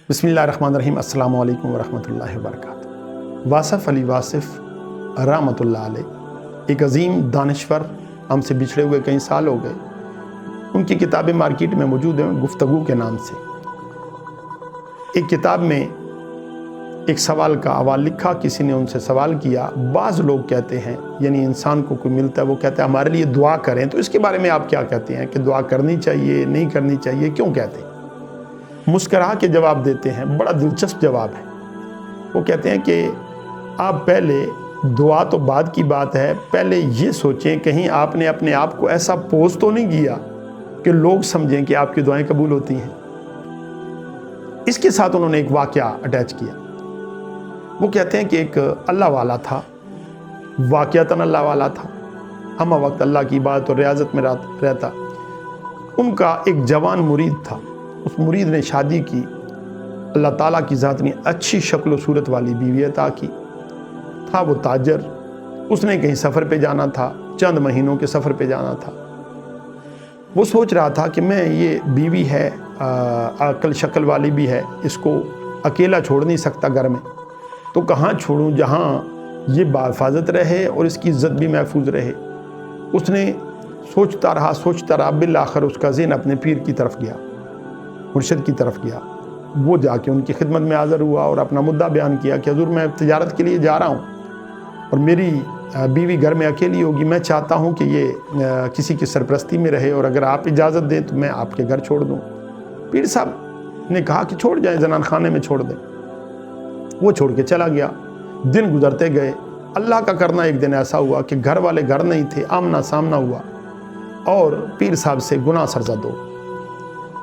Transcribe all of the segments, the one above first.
بسم اللہ الرحمن الرحیم۔ السلام علیکم ورحمۃ اللہ وبرکاتہ۔ واصف علی واصف رحمۃ اللہ علیہ ایک عظیم دانشور، ہم سے بچھڑے ہوئے کئی سال ہو گئے۔ ان کی کتابیں مارکیٹ میں موجود ہیں گفتگو کے نام سے۔ ایک کتاب میں ایک سوال کا حوالہ لکھا، کسی نے ان سے سوال کیا۔ بعض لوگ کہتے ہیں، یعنی انسان کو کوئی ملتا ہے وہ کہتا ہے ہمارے لیے دعا کریں، تو اس کے بارے میں آپ کیا کہتے ہیں کہ دعا کرنی چاہیے نہیں کرنی چاہیے، کیوں کہتے ہیں؟ مسکرا کے جواب دیتے ہیں، بڑا دلچسپ جواب ہے۔ وہ کہتے ہیں کہ آپ پہلے، دعا تو بعد کی بات ہے، پہلے یہ سوچیں کہیں آپ نے اپنے آپ کو ایسا پوز تو نہیں کیا کہ لوگ سمجھیں کہ آپ کی دعائیں قبول ہوتی ہیں۔ اس کے ساتھ انہوں نے ایک واقعہ اٹیچ کیا۔ وہ کہتے ہیں کہ ایک اللہ والا تھا، واقعتاً اللہ والا تھا، ہمہ وقت اللہ کی عبادت اور ریاضت میں رہتا۔ ان کا ایک جوان مرید تھا، اس مرید نے شادی کی، اللہ تعالیٰ کی ذات نے اچھی شکل و صورت والی بیوی عطا کی۔ تھا وہ تاجر، اس نے کہیں سفر پہ جانا تھا، چند مہینوں کے سفر پہ جانا تھا۔ وہ سوچ رہا تھا کہ میں یہ بیوی ہے، عقل شکل والی بھی ہے، اس کو اکیلا چھوڑ نہیں سکتا گھر میں، تو کہاں چھوڑوں جہاں یہ بحفاظت رہے اور اس کی عزت بھی محفوظ رہے۔ اس نے سوچتا رہا، بالآخر اس کا ذہن اپنے پیر کی طرف گیا، مرشد کی طرف گیا۔ وہ جا کے ان کی خدمت میں حاضر ہوا اور اپنا مدعا بیان کیا کہ حضور میں تجارت کے لیے جا رہا ہوں اور میری بیوی گھر میں اکیلی ہوگی، میں چاہتا ہوں کہ یہ کسی کی سرپرستی میں رہے، اور اگر آپ اجازت دیں تو میں آپ کے گھر چھوڑ دوں۔ پیر صاحب نے کہا کہ چھوڑ جائیں، زنان خانے میں چھوڑ دیں۔ وہ چھوڑ کے چلا گیا۔ دن گزرتے گئے، اللہ کا کرنا ایک دن ایسا ہوا کہ گھر والے گھر نہیں تھے، آمنا سامنا ہوا اور پیر صاحب سے گناہ سرزد ہو۔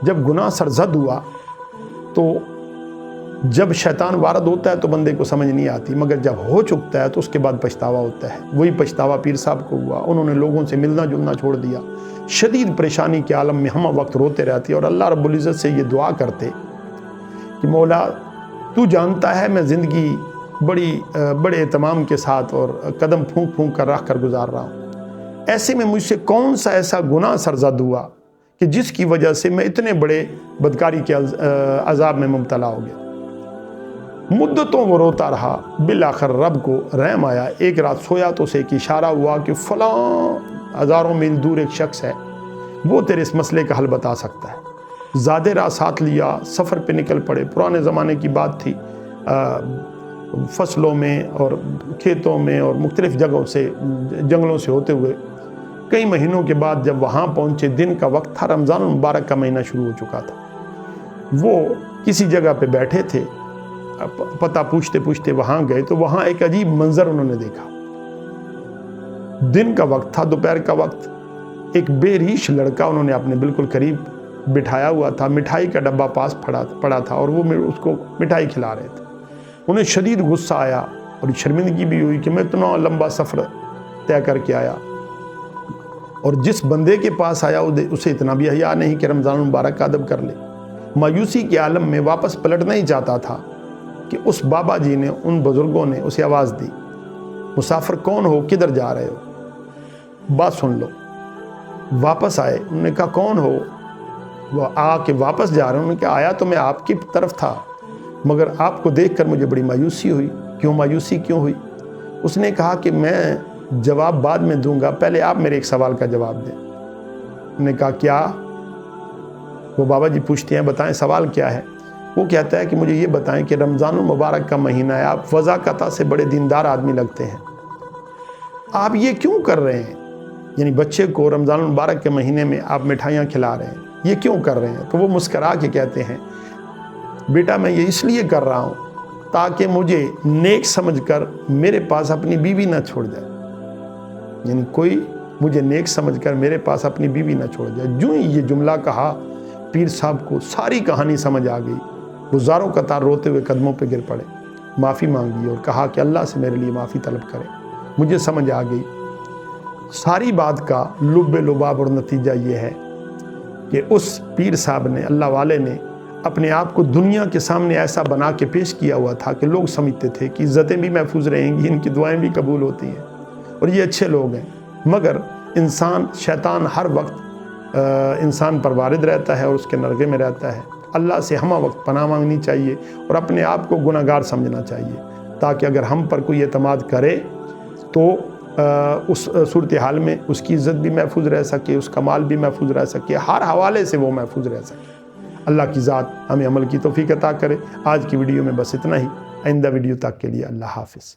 جب گناہ سرزد ہوا تو جب شیطان وارد ہوتا ہے تو بندے کو سمجھ نہیں آتی، مگر جب ہو چکتا ہے تو اس کے بعد پچھتاوا ہوتا ہے۔ وہی پچھتاوا پیر صاحب کو ہوا۔ انہوں نے لوگوں سے ملنا جلنا چھوڑ دیا، شدید پریشانی کے عالم میں ہم وقت روتے رہتے اور اللہ رب العزت سے یہ دعا کرتے کہ مولا تو جانتا ہے میں زندگی بڑے اہتمام کے ساتھ اور قدم پھونک پھونک کر رکھ کر گزار رہا ہوں، ایسے میں مجھ سے کون سا ایسا گناہ سرزد ہوا کہ جس کی وجہ سے میں اتنے بڑے بدکاری کے عذاب میں مبتلا ہو گیا۔ مدتوں وہ روتا رہا، بالآخر رب کو رحم آیا۔ ایک رات سویا تو اسے ایک اشارہ ہوا کہ فلاں ہزاروں میل دور ایک شخص ہے، وہ تیرے اس مسئلے کا حل بتا سکتا ہے۔ زیادہ راہ ساتھ لیا، سفر پہ نکل پڑے۔ پرانے زمانے کی بات تھی، فصلوں میں اور کھیتوں میں اور مختلف جگہوں سے، جنگلوں سے ہوتے ہوئے کئی مہینوں کے بعد جب وہاں پہنچے، دن کا وقت تھا، رمضان المبارک کا مہینہ شروع ہو چکا تھا۔ وہ کسی جگہ پہ بیٹھے تھے، پتہ پوچھتے پوچھتے وہاں گئے تو وہاں ایک عجیب منظر انہوں نے دیکھا۔ دن کا وقت تھا، دوپہر کا وقت، ایک بے ریش لڑکا انہوں نے اپنے بالکل قریب بٹھایا ہوا تھا، مٹھائی کا ڈبہ پاس پڑا تھا اور وہ اس کو مٹھائی کھلا رہے تھے۔ انہیں شدید غصہ آیا اور شرمندگی بھی ہوئی کہ میں اتنا لمبا سفر طے کر کے آیا، اور جس بندے کے پاس آیا اسے اتنا بھی حیا نہیں کہ رمضان المبارک کا ادب کر لے۔ مایوسی کے عالم میں واپس پلٹنا ہی چاہتا تھا کہ اس بابا جی نے، ان بزرگوں نے اسے آواز دی، مسافر کون ہو، کدھر جا رہے ہو، بات سن لو۔ واپس آئے، انہوں نے کہا کون ہو؟ وہ آ کے واپس جا رہے ہیں۔ انہوں نے کہا آیا تو میں آپ کی طرف تھا، مگر آپ کو دیکھ کر مجھے بڑی مایوسی ہوئی۔ کیوں مایوسی کیوں ہوئی؟ اس نے کہا کہ میں جواب بعد میں دوں گا، پہلے آپ میرے ایک سوال کا جواب دیں۔ انہوں نے کہا کیا؟ وہ بابا جی پوچھتے ہیں بتائیں سوال کیا ہے؟ وہ کہتا ہے کہ مجھے یہ بتائیں کہ رمضان المبارک کا مہینہ ہے، آپ وضاقتہ سے بڑے دیندار آدمی لگتے ہیں، آپ یہ کیوں کر رہے ہیں؟ یعنی بچے کو رمضان المبارک کے مہینے میں آپ مٹھائیاں کھلا رہے ہیں، یہ کیوں کر رہے ہیں؟ تو وہ مسکرا کے کہتے ہیں بیٹا میں یہ اس لیے کر رہا ہوں تاکہ مجھے نیک سمجھ کر میرے پاس اپنی بیوی نہ چھوڑ جائے، یعنی کوئی مجھے نیک سمجھ کر میرے پاس اپنی بیوی نہ چھوڑ جائے۔ جو ہی یہ جملہ کہا، پیر صاحب کو ساری کہانی سمجھ آ گئی۔ وہ زاروں قطار روتے ہوئے قدموں پہ گر پڑے، معافی مانگی اور کہا کہ اللہ سے میرے لیے معافی طلب کرے، مجھے سمجھ آ گئی۔ ساری بات کا لب لباب اور نتیجہ یہ ہے کہ اس پیر صاحب نے، اللہ والے نے، اپنے آپ کو دنیا کے سامنے ایسا بنا کے پیش کیا ہوا تھا کہ لوگ سمجھتے تھے کہ عزتیں بھی محفوظ رہیں گی، ان کی دعائیں بھی قبول ہوتی ہیں اور یہ اچھے لوگ ہیں۔ مگر شیطان ہر وقت انسان پر وارد رہتا ہے اور اس کے نرغے میں رہتا ہے۔ اللہ سے ہمہ وقت پناہ مانگنی چاہیے اور اپنے آپ کو گناہ گار سمجھنا چاہیے، تاکہ اگر ہم پر کوئی اعتماد کرے تو اس صورتحال میں اس کی عزت بھی محفوظ رہ سکے، اس کا مال بھی محفوظ رہ سکے، ہر حوالے سے وہ محفوظ رہ سکے۔ اللہ کی ذات ہمیں عمل کی توفیق عطا کرے۔ آج کی ویڈیو میں بس اتنا ہی، آئندہ ویڈیو تک کے لیے اللہ حافظ۔